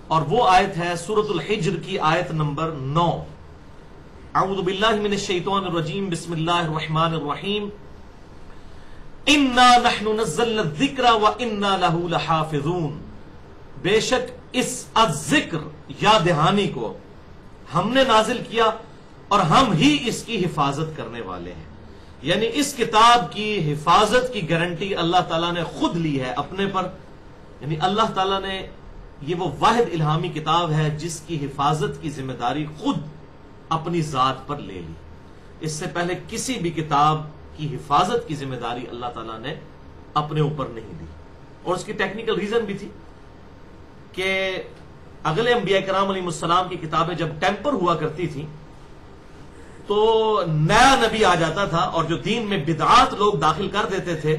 اور وہ آیت ہے سورۃ الحجر کی آیت نمبر 9. اعوذ باللہ من الشیطان الرجیم بسم اللہ الرحمن الرحیم انا نحن نزلنا الذکر وانا لہ لحافظون. بے شک اس الذکر یاد دہانی کو ہم نے نازل کیا اور ہم ہی اس کی حفاظت کرنے والے ہیں. یعنی اس کتاب کی حفاظت کی گارنٹی اللہ تعالیٰ نے خود لی ہے اپنے پر. یعنی اللہ تعالیٰ نے یہ وہ واحد الہامی کتاب ہے جس کی حفاظت کی ذمہ داری خود اپنی ذات پر لے لی. اس سے پہلے کسی بھی کتاب کی حفاظت کی ذمہ داری اللہ تعالیٰ نے اپنے اوپر نہیں لی. اور اس کی ٹیکنیکل ریزن بھی تھی کہ اگلے انبیاء کرام علیہ السلام کی کتابیں جب ٹیمپر ہوا کرتی تھی تو نیا نبی آ جاتا تھا اور جو دین میں بدعات لوگ داخل کر دیتے تھے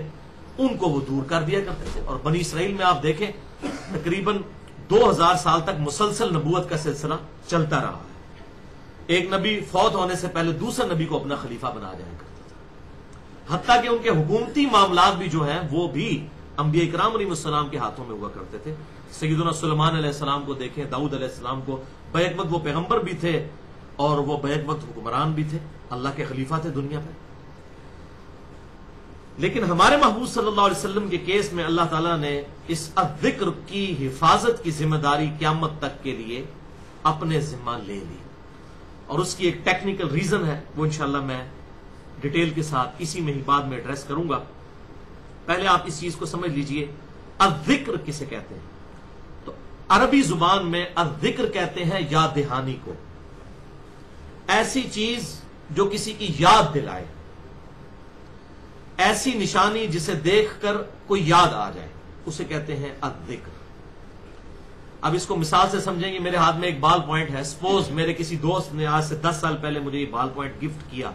ان کو وہ دور کر دیا کرتے تھے. اور بنی اسرائیل میں آپ دیکھیں تقریباً 2000 سال تک مسلسل نبوت کا سلسلہ چلتا رہا ہے. ایک نبی فوت ہونے سے پہلے دوسرا نبی کو اپنا خلیفہ بنا جایا کرتا تھا. حتیٰ کہ ان کے حکومتی معاملات بھی جو ہیں وہ بھی انبیاء کرام علیہ السلام کے ہاتھوں میں ہوا کرتے تھے. سیدنا سلیمان علیہ السلام کو دیکھیں, داؤد علیہ السلام کو. بیک وقت وہ پیغمبر بھی تھے اور وہ بیک وقت حکمران بھی تھے, اللہ کے خلیفہ تھے دنیا پہ. لیکن ہمارے محبوب صلی اللہ علیہ وسلم کے کیس میں اللہ تعالیٰ نے اس الذکر کی حفاظت کی ذمہ داری قیامت تک کے لیے اپنے ذمہ لے لی. اور اس کی ایک ٹیکنیکل ریزن ہے, وہ انشاءاللہ میں ڈیٹیل کے ساتھ اسی میں ہی بعد میں ایڈریس کروں گا. پہلے آپ اس چیز کو سمجھ لیجئے الذکر کسے کہتے ہیں. تو عربی زبان میں الذکر کہتے ہیں یاد دہانی کو. ایسی چیز جو کسی کی یاد دلائے, ایسی نشانی جسے دیکھ کر کوئی یاد آ جائے, اسے کہتے ہیں الذکر. اب اس کو مثال سے سمجھیں گے. میرے ہاتھ میں ایک بال پوائنٹ ہے. سپوز میرے کسی دوست نے آج سے 10 سال پہلے مجھے یہ بال پوائنٹ گفٹ کیا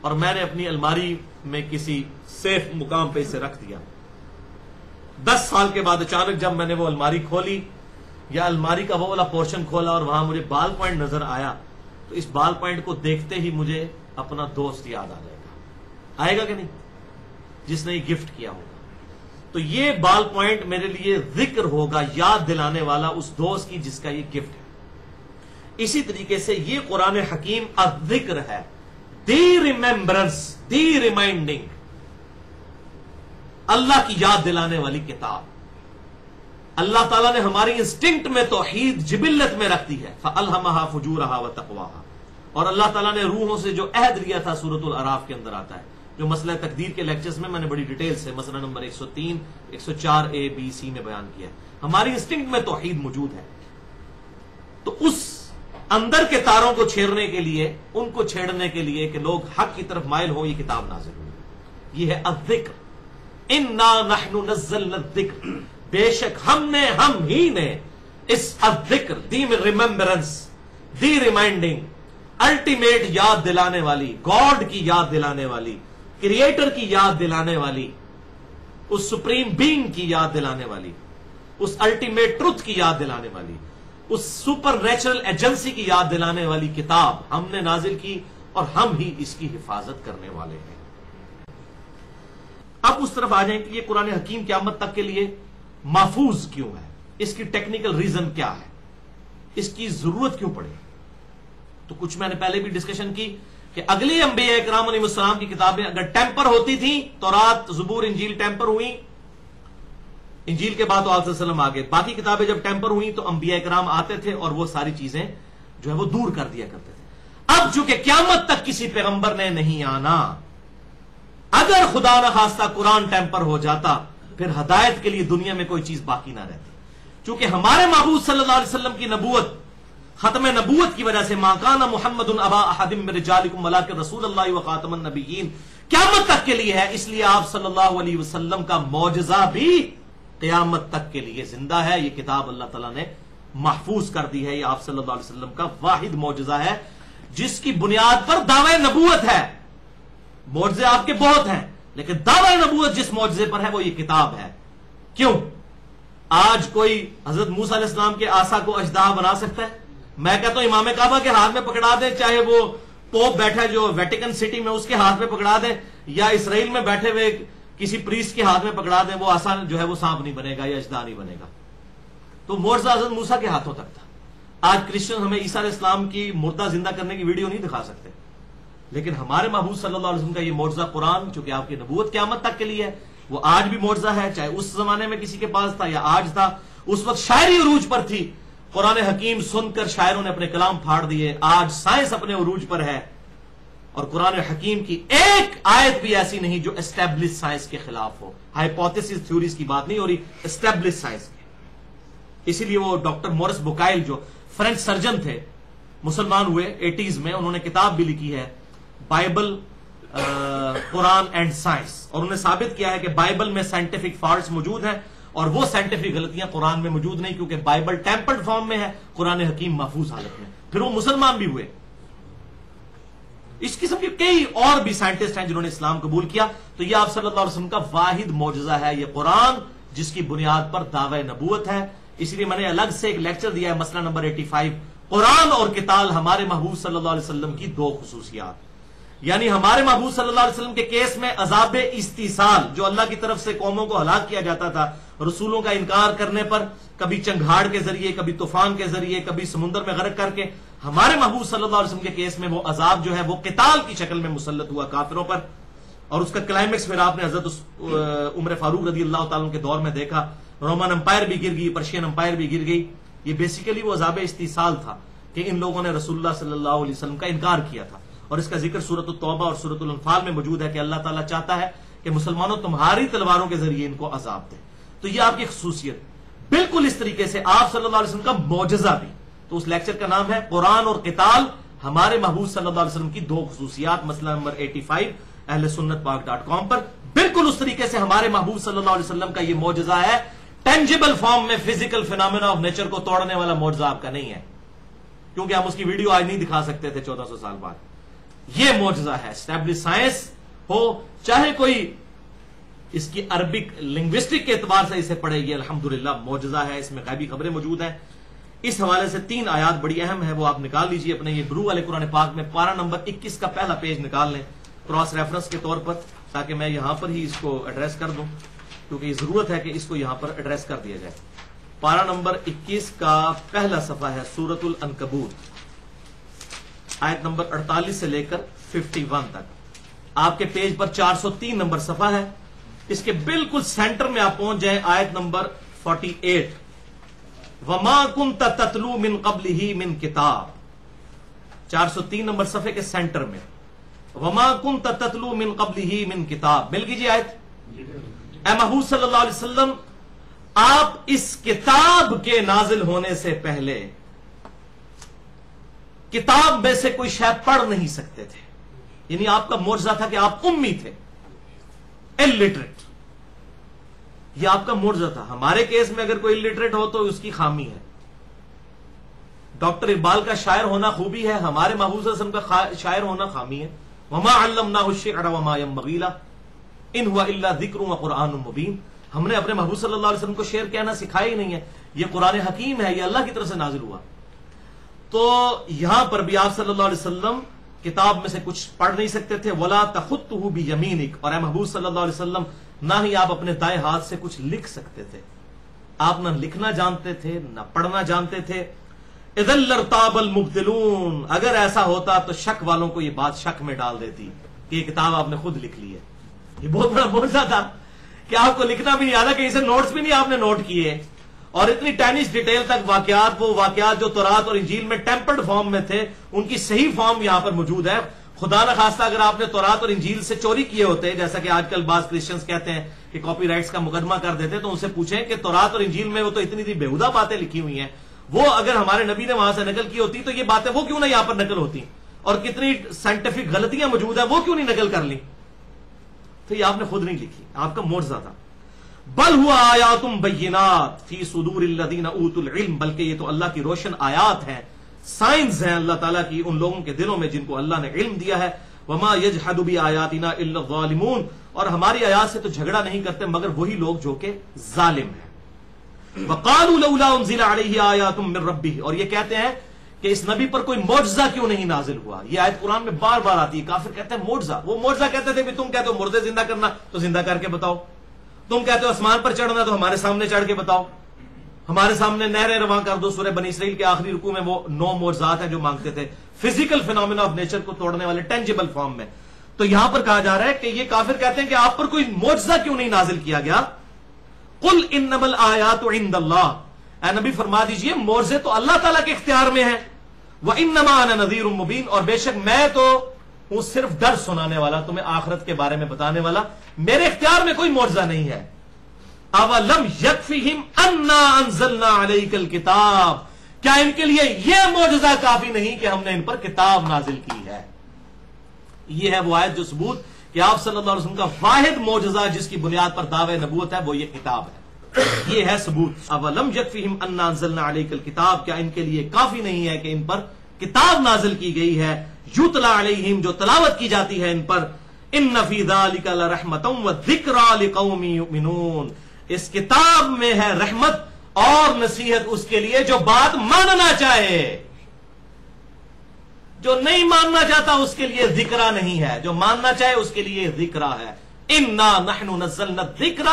اور میں نے اپنی الماری میں کسی سیف مقام پہ اسے رکھ دیا. 10 سال کے بعد اچانک جب میں نے وہ الماری کھولی یا الماری کا وہ والا پورشن کھولا اور وہاں مجھے بال پوائنٹ نظر آیا, تو اس بال پوائنٹ کو دیکھتے ہی مجھے اپنا دوست یاد آ جائے گا. آئے گا کہ نہیں, جس نے یہ گفٹ کیا ہوگا. تو یہ بال پوائنٹ میرے لیے ذکر ہوگا, یاد دلانے والا اس دوست کی جس کا یہ گفٹ ہے. اسی طریقے سے یہ قرآن حکیم الذکر ہے, دی ریممبرنس, دی ریمائنڈنگ, اللہ کی یاد دلانے والی کتاب. اللہ تعالیٰ نے ہماری انسٹنکٹ میں توحید جبلت میں رکھ دی ہے. فَأَلْهَمَهَا فُجُورَهَا وَتَقْوَاهَا. اور اللہ تعالیٰ نے روحوں سے جو عہد لیا تھا سورۃ الاعراف کے اندر آتا ہے, جو مسئلہ تقدیر کے لیکچرز میں نے بڑی ڈیٹیل سے مسئلہ نمبر 103, 104 A, B, C میں بیان کیا. ہماری انسٹنکٹ میں توحید موجود ہے. تو اس اندر کے تاروں کو چھیڑنے کے لیے, ان کو چھیڑنے کے لیے کہ لوگ حق کی طرف مائل ہو, یہ کتاب نازل ہوئی. یہ ہے الذکر. انا نحن نزلنا الذکر, بے شک ہم ہی نے اس الذکر, دی ریممبرنس, دی ریمائنڈنگ, الٹیمیٹ یاد دلانے والی, گاڈ کی یاد دلانے والی, کریٹر کی یاد دلانے والی, اس سپریم بینگ کی یاد دلانے والی, اس الٹیمیٹ ٹروتھ کی یاد دلانے والی, اس سپر نیچرل ایجنسی کی یاد دلانے والی کتاب ہم نے نازل کی اور ہم ہی اس کی حفاظت کرنے والے ہیں. اب اس طرف آ جائیں کہ یہ قرآن حکیم قیامت تک کے لیے محفوظ کیوں ہے, اس کی ٹیکنیکل ریزن کیا ہے, اس کی ضرورت کیوں پڑی. تو کچھ میں نے پہلے بھی ڈسکشن کی کہ اگلی انبیاء کرام علیہ السلام کی کتابیں اگر ٹیمپر ہوتی تھیں, تورات, زبور, انجیل ٹیمپر ہوئی, انجیل کے بعد تو آپ صلی اللہ علیہ وسلم آگے, باقی کتابیں جب ٹیمپر ہوئی تو انبیاء کرام آتے تھے اور وہ ساری چیزیں جو ہے وہ دور کر دیا کرتے تھے. اب چونکہ قیامت تک کسی پیغمبر نے نہیں آنا, اگر خدا نہ خواستہ قرآن ٹیمپر ہو جاتا پھر ہدایت کے لیے دنیا میں کوئی چیز باقی نہ رہتی. چونکہ ہمارے محبوب صلی اللہ علیہ وسلم کی نبوت, ختم نبوت کی وجہ سے, ما کان محمد ابا احد من رجالکم ولکن رسول اللہ وخاتم النبیین, قیامت تک کے لیے ہے. اس لیے آپ صلی اللہ علیہ وسلم کا معجزہ بھی قیامت تک کے لیے زندہ ہے. یہ کتاب اللہ تعالیٰ نے محفوظ کر دی ہے. یہ آپ صلی اللہ علیہ وسلم کا واحد معجزہ ہے جس کی بنیاد پر دعوی نبوت ہے. معجزے آپ کے بہت ہیں لیکن دعوی نبوت جس معجزے پر ہے وہ یہ کتاب ہے. کیوں؟ آج کوئی حضرت موسیٰ علیہ السلام کے عصا کو اژدہا بنا سکتا ہے؟ میں کہتا ہوں امام کعبہ کے ہاتھ میں پکڑا دیں, چاہے وہ پوپ بیٹھا ہے جو ویٹیکن سٹی میں اس کے ہاتھ میں پکڑا دیں, یا اسرائیل میں بیٹھے ہوئے کسی پریسٹ کے ہاتھ میں پکڑا دیں, وہ عصا جو ہے وہ سانپ نہیں بنے گا یا اژدہا نہیں بنے گا. تو معجزہ حضرت موسیٰ کے ہاتھوں تک تھا. آج کرسچن ہمیں عیسیٰ علیہ السلام کی مردہ زندہ کرنے کی ویڈیو نہیں دکھا سکتے، لیکن ہمارے محبوب صلی اللہ علیہ وسلم کا یہ معجزہ قرآن، چونکہ آپ کی نبوت قیامت تک کے لیے ہے، وہ آج بھی معجزہ ہے، چاہے اس زمانے میں کسی کے پاس تھا یا آج تھا. اس وقت شاعری عروج پر تھی، قرآن حکیم سن کر شاعروں نے اپنے کلام پھاڑ دیے. آج سائنس اپنے عروج پر ہے، اور قرآن حکیم کی ایک آیت بھی ایسی نہیں جو اسٹیبلش سائنس کے خلاف ہو. ہائپوتھیسس تھیوریز کی بات نہیں ہو رہی، اسٹیبلش سائنس کی. اسی لیے وہ ڈاکٹر مورس بوکائل جو فرینچ سرجن تھے، مسلمان ہوئے 80s میں، انہوں نے کتاب بھی لکھی ہے بائبل قرآن اینڈ سائنس، اور انہوں نے ثابت کیا ہے کہ بائبل میں سائنٹیفک فالٹس موجود ہیں اور وہ سائنٹیفک غلطیاں قرآن میں موجود نہیں، کیونکہ بائبل ٹیمپرڈ فارم میں ہے، قرآن حکیم محفوظ حالت میں. پھر وہ مسلمان بھی ہوئے. اس قسم کے کئی اور بھی سائنٹسٹ ہیں جنہوں نے اسلام قبول کیا. تو یہ آپ صلی اللہ علیہ وسلم کا واحد معجزہ ہے یہ قرآن، جس کی بنیاد پر دعوی نبوت ہے. اس لیے میں نے الگ سے ایک لیکچر دیا ہے، مسئلہ نمبر 85، قرآن اور قتال ہمارے محبوب صلی اللہ علیہ وسلم کی دو خصوصیات. یعنی ہمارے محبوب صلی اللہ علیہ وسلم کے کیس میں عذاب استیصال، جو اللہ کی طرف سے قوموں کو ہلاک کیا جاتا تھا رسولوں کا انکار کرنے پر، کبھی چنگھاڑ کے ذریعے، کبھی طوفان کے ذریعے، کبھی سمندر میں غرق کر کے، ہمارے محبوب صلی اللہ علیہ وسلم کے کیس میں وہ عذاب جو ہے وہ قتال کی شکل میں مسلط ہوا کافروں پر. اور اس کا کلائمیکس پھر آپ نے حضرت عمر فاروق رضی اللہ تعالیٰ کے دور میں دیکھا. رومن امپائر بھی گر گئی، پرشین امپائر بھی گر گئی. یہ بیسیکلی وہ عذاب استیصال تھا کہ ان لوگوں نے رسول اللہ صلی اللہ علیہ وسلم کا انکار کیا تھا. اور اس کا ذکر سورۃ التوبہ اور سورۃ الانفال میں موجود ہے کہ اللہ تعالیٰ چاہتا ہے کہ مسلمانوں تمہاری تلواروں کے ذریعے ان کو عذاب دے. تو یہ آپ کی خصوصیت. بالکل اس طریقے سے آپ صلی اللہ علیہ وسلم کا معجزہ بھی. تو اس لیکچر کا نام ہے قرآن اور قتال ہمارے محبوب صلی اللہ علیہ وسلم کی دو خصوصیات، مسئلہ نمبر 85 اہل سنت پاک.com پر. بالکل اس طریقے سے ہمارے محبوب صلی اللہ علیہ وسلم کا یہ معجزہ ہے، ٹینجیبل فارم میں، فزیکل فینامنا آف نیچر کو توڑنے والا معجزہ آپ کا نہیں ہے، کیونکہ ہم اس کی ویڈیو آج نہیں دکھا سکتے تھے 1400 سال بعد. یہ معجزہ ہے. اسٹیبلش سائنس ہو چاہے کوئی اس کی عربک لنگوسٹک کے اعتبار سے اسے پڑھے، یہ الحمدللہ معجزہ ہے. اس میں غیبی خبریں موجود ہیں. اس حوالے سے 3 آیات بڑی اہم ہے، وہ آپ نکال لیجئے اپنے یہ گرو والے قرآن پاک میں. پارہ نمبر 21 کا پہلا پیج نکال لیں کراس ریفرنس کے طور پر، تاکہ میں یہاں پر ہی اس کو ایڈریس کر دوں، کیونکہ یہ ضرورت ہے کہ اس کو یہاں پر ایڈریس کر دیا جائے. پارہ نمبر 21 کا پہلا صفحہ ہے سورۃ العنکبوت، آیت نمبر 48 سے لے کر 51 تک. آپ کے پیج پر 403 نمبر صفحہ ہے. اس کے بالکل سینٹر میں آپ پہنچ جائیں، آیت نمبر 48. وما كنت تتلو من قبلہ من کتاب. 403 نمبر صفحے کے سینٹر میں وما كنت تتلو من قبلہ من کتاب. مل گئی جی آیت. اے محبوب صلی اللہ علیہ وسلم، آپ اس کتاب کے نازل ہونے سے پہلے کتاب میں سے کوئی شے پڑھ نہیں سکتے تھے. یعنی آپ کا معجزہ تھا کہ آپ امی تھے، الٹریٹ. یہ آپ کا معجزہ تھا. ہمارے کیس میں اگر کوئی الٹریٹ ہو تو اس کی خامی ہے. ڈاکٹر اقبال کا شاعر ہونا خوبی ہے، ہمارے محبوب صلی اللہ علیہ وسلم کا شاعر ہونا خامی ہے. وما علمناه الشعر وما ينبغي له ان هو الا ذکر وقرآن مبین. ہم نے اپنے محبوب صلی اللہ علیہ وسلم کو شعر کہنا سکھایا ہی نہیں ہے. یہ قرآن حکیم ہے، یہ اللہ کی طرف سے نازل ہوا. تو یہاں پر بھی آپ صلی اللہ علیہ وسلم کتاب میں سے کچھ پڑھ نہیں سکتے تھے. ولا تخطه بیمینک، اور اے محبوب صلی اللہ علیہ وسلم نہ ہی آپ اپنے دائیں ہاتھ سے کچھ لکھ سکتے تھے. آپ نہ لکھنا جانتے تھے نہ پڑھنا جانتے تھے. اذا لارتاب المبطلون، اگر ایسا ہوتا تو شک والوں کو یہ بات شک میں ڈال دیتی کہ یہ کتاب آپ نے خود لکھ لی ہے. یہ بہت بڑا معجزہ تھا کہ آپ کو لکھنا بھی نہیں آتا، کہیں سے نوٹس بھی نہیں آپ نے نوٹ کیے، اور اتنی ٹینش ڈیٹیل تک واقعات، وہ واقعات جو تورات اور انجیل میں ٹیمپرڈ فارم میں تھے، ان کی صحیح فارم یہاں پر موجود ہے. خدا نہ خواستہ اگر آپ نے تورات اور انجیل سے چوری کیے ہوتے، جیسا کہ آج کل بعض کرسچنز کہتے ہیں کہ کاپی رائٹس کا مقدمہ کر دیتے، تو ان سے پوچھیں کہ تورات اور انجیل میں وہ تو اتنی بےہودہ باتیں لکھی ہوئی ہیں، وہ اگر ہمارے نبی نے وہاں سے نقل کی ہوتی تو یہ باتیں وہ کیوں نہ یہاں پر نقل ہوتی، اور کتنی سائنٹیفک غلطیاں موجود ہیں وہ کیوں نہیں نقل کر لی. تو یہ آپ نے خود نہیں لکھی، آپ کا معجزہ تھا. بل ہوا آیات بینات فی صدور الذین اوتوا العلم، بلکہ یہ تو اللہ کی روشن آیات ہیں، سائنس ہیں اللہ تعالیٰ کی ان لوگوں کے دلوں میں جن کو اللہ نے علم دیا ہے. وما یجحد بآیاتنا الا الظالمون، اور ہماری آیات سے تو جھگڑا نہیں کرتے مگر وہی لوگ جو کہ ظالم ہیں. وقالوا لولا انزل علیہ آیات من ربہ، اور یہ کہتے ہیں کہ اس نبی پر کوئی معجزہ کیوں نہیں نازل ہوا. یہ آیت قرآن میں بار بار آتی ہے. کافر کہتے ہیں معجزہ، وہ معجزہ کہتے تھے تم کہتے ہو مردے زندہ کرنا تو زندہ کر کے بتاؤ، تم کہتے ہو آسمان پر چڑھنا تو ہمارے سامنے چڑھ کے بتاؤ. ہمارے سامنے نہریں رواں کر دو. سورہ بنی اسرائیل کے آخری رکوع میں وہ 9 معجزات ہیں جو مانگتے تھے, فزیکل فینومینا آف نیچر کو توڑنے والے, ٹینجیبل فارم میں. تو یہاں پر کہا جا رہا ہے کہ یہ کافر کہتے ہیں کہ آپ پر کوئی معجزہ کیوں نہیں نازل کیا گیا. قل انما الآیات عند اللہ, اے نبی فرما دیجئے معجزے تو اللہ تعالیٰ کے اختیار میں ہیں. وانما انا نذیر مبین, اور بے شک میں تو ہوں صرف ڈر سنانے والا, تمہیں آخرت کے بارے میں بتانے والا, میرے اختیار میں کوئی معجزہ نہیں ہے. اولم یکفہم انا انزلنا علیک الکتاب, کیا ان کے لیے یہ معجزہ کافی نہیں کہ ہم نے ان پر کتاب نازل کی ہے. یہ ہے وہ آیت جو ثبوت کہ آپ صلی اللہ علیہ وسلم کا واحد معجزہ جس کی بنیاد پر دعوی نبوت ہے وہ یہ کتاب ہے. یہ ہے ثبوت. اولم یکفہم انا انزلنا علیک الکتاب, کیا ان کے لیے کافی نہیں ہے کہ ان پر کتاب نازل کی گئی ہے, یتلی علیہم, جو تلاوت کی جاتی ہے ان پر. ان فی ذلک لرحمۃ وذکری لقوم یؤمنون, اس کتاب میں ہے رحمت اور نصیحت اس کے لیے جو بات ماننا چاہے. جو نہیں ماننا چاہتا اس کے لیے ذکرہ نہیں ہے, جو ماننا چاہے اس کے لیے ذکرہ ہے. انا نحن نزلنا الذکر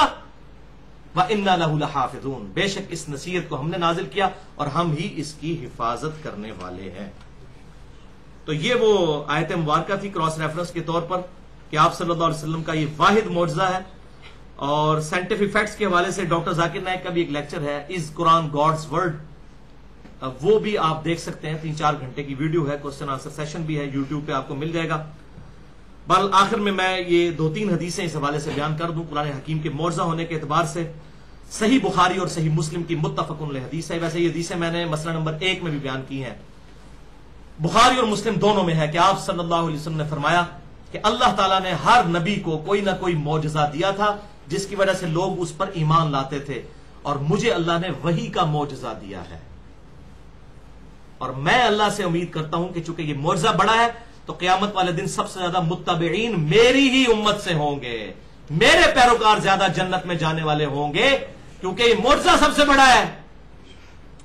وَإِنَّا لَهُ لَحَافِظُونَ, بے شک اس نصیحت کو ہم نے نازل کیا اور ہم ہی اس کی حفاظت کرنے والے ہیں. تو یہ وہ آیت مبارکہ تھی کراس ریفرنس کے طور پر کہ آپ صلی اللہ علیہ وسلم کا یہ واحد معجزہ ہے. اور سائنٹیفک فیکٹس کے حوالے سے ڈاکٹر ذاکر نائک کا بھی ایک لیکچر ہے, از قرآن گاڈز ورڈ, وہ بھی آپ دیکھ سکتے ہیں. 3-4 گھنٹے کی ویڈیو ہے, کوسچن آنسر سیشن بھی ہے, یوٹیوب پہ آپ کو مل جائے گا. بل آخر میں یہ 2-3 حدیثیں اس حوالے سے بیان کر دوں. قرآن حکیم کے معجزہ ہونے کے اعتبار سے صحیح بخاری اور صحیح مسلم کی متفق علیہ حدیث ہے. ویسے یہ حدیثیں میں نے مسئلہ نمبر 1 میں بھی بیان کی ہیں. بخاری اور مسلم دونوں میں ہے کہ آپ صلی اللہ علیہ وسلم نے فرمایا کہ اللہ تعالیٰ نے ہر نبی کو کوئی نہ کوئی معجزہ دیا تھا جس کی وجہ سے لوگ اس پر ایمان لاتے تھے, اور مجھے اللہ نے وحی کا معجزہ دیا ہے. اور میں اللہ سے امید کرتا ہوں کہ چونکہ یہ معجزہ بڑا ہے تو قیامت والے دن سب سے زیادہ متبعین میری ہی امت سے ہوں گے, میرے پیروکار زیادہ جنت میں جانے والے ہوں گے, کیونکہ یہ معجزہ سب سے بڑا ہے.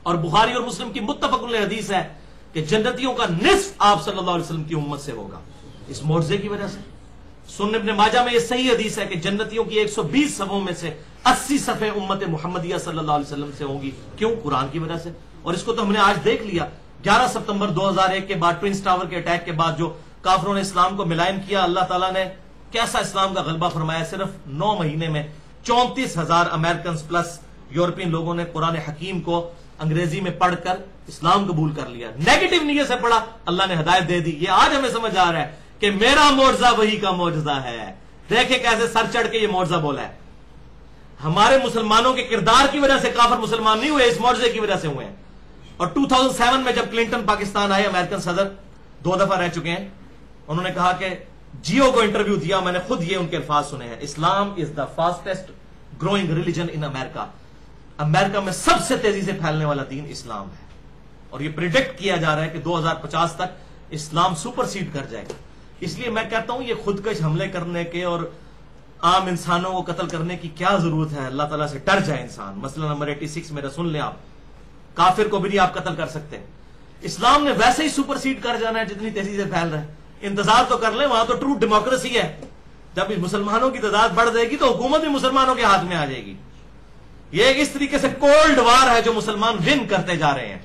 اور بخاری اور مسلم کی متفق علیہ حدیث ہے کہ جنتیوں کا نصف آپ صلی اللہ علیہ وسلم کی امت سے ہوگا اس معجزے کی وجہ سے. سنن ابن ماجہ میں یہ صحیح حدیث ہے کہ جنتیوں کی 120 صفوں میں سے 80 صفیں امت محمدیہ صلی اللہ علیہ وسلم سے ہوں گی. کیوں؟ قرآن کی وجہ سے. اور اس کو تو ہم نے آج دیکھ لیا. 11 ستمبر 2001 کے بعد ٹوئنس ٹاور کے اٹیک کے بعد جو کافروں نے اسلام کو ملائم کیا, اللہ تعالیٰ نے کیسا اسلام کا غلبہ فرمایا. صرف 9 مہینے میں 34,000 امریکنز پلس یورپین لوگوں نے قرآن حکیم کو انگریزی میں پڑھ کر اسلام قبول کر لیا. نیگیٹو نیت سے پڑھا, اللہ نے ہدایت دے دی. یہ آج ہمیں سمجھ آ رہا ہے کہ میرا معجزہ وہی کا معجزہ ہے. دیکھیں کیسے سر چڑھ کے یہ معجزہ بولا ہے. ہمارے مسلمانوں کے کردار کی وجہ سے کافر مسلمان نہیں ہوئے, اس معجزے کی وجہ سے ہوئے ہیں. اور 2007 میں جب کلنٹن پاکستان آئے, امریکن صدر 2 دفعہ رہ چکے ہیں, انہوں نے کہا کہ جیو کو انٹرویو دیا, میں نے خود یہ ان کے الفاظ سنے ہیں, اسلام از دا فاسٹسٹ گروئنگ ریلیجن ان امریکہ. امریکہ میں سب سے تیزی سے پھیلنے والا دین اسلام ہے. اور یہ پریڈکٹ کیا جا رہا ہے کہ 2050 تک اسلام سپر سیڈ کر جائے گا. اس لیے میں کہتا ہوں یہ خودکش حملے کرنے کے اور عام انسانوں کو قتل کرنے کی کیا ضرورت ہے. اللہ تعالیٰ سے ڈر جائے انسان. مسئلہ نمبر 86 میرا سن لیں آپ, کافر کو بھی نہیں آپ قتل کر سکتے. اسلام نے ویسے ہی سپر سیڈ کر جانا ہے جتنی تیزی سے پھیل رہا ہے. انتظار تو کر لیں, وہاں تو ٹرو ڈیموکریسی ہے. جب مسلمانوں کی تعداد بڑھ جائے گی تو حکومت بھی مسلمانوں کے ہاتھ میں آ جائے گی. یہ اس طریقے سے کولڈ وار ہے جو مسلمان ون کرتے جا رہے ہیں.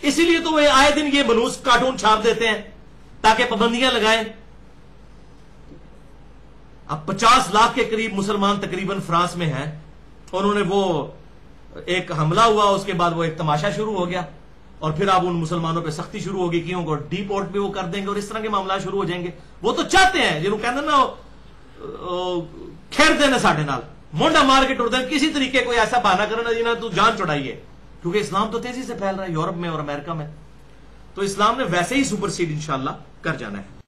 اسی لیے تو وہ آئے دن یہ بلوز کارٹون چھاپ دیتے ہیں تاکہ پابندیاں لگائیں. اب 50 لاکھ کے قریب مسلمان تقریباً فرانس میں ہیں. انہوں نے وہ ایک حملہ ہوا, اس کے بعد وہ ایک تماشا شروع ہو گیا, اور پھر اب ان مسلمانوں پہ سختی شروع ہوگی, کیوں کو ڈی پورٹ بھی وہ کر دیں گے, اور اس طرح کے معاملات شروع ہو جائیں گے. وہ تو چاہتے ہیں جنہوں کہتے ہیں نا کھیل دینا ساڈے نال مونڈا مار کے ٹر دیں, کسی طریقے کوئی ایسا بہانہ کرنا جنہیں تو جان چڑھائیے, کیونکہ اسلام تو تیزی سے پھیل رہا ہے یورپ میں اور امریکہ میں. تو اسلام نے ویسے ہی سپر سیڈ انشاءاللہ کر جانا ہے.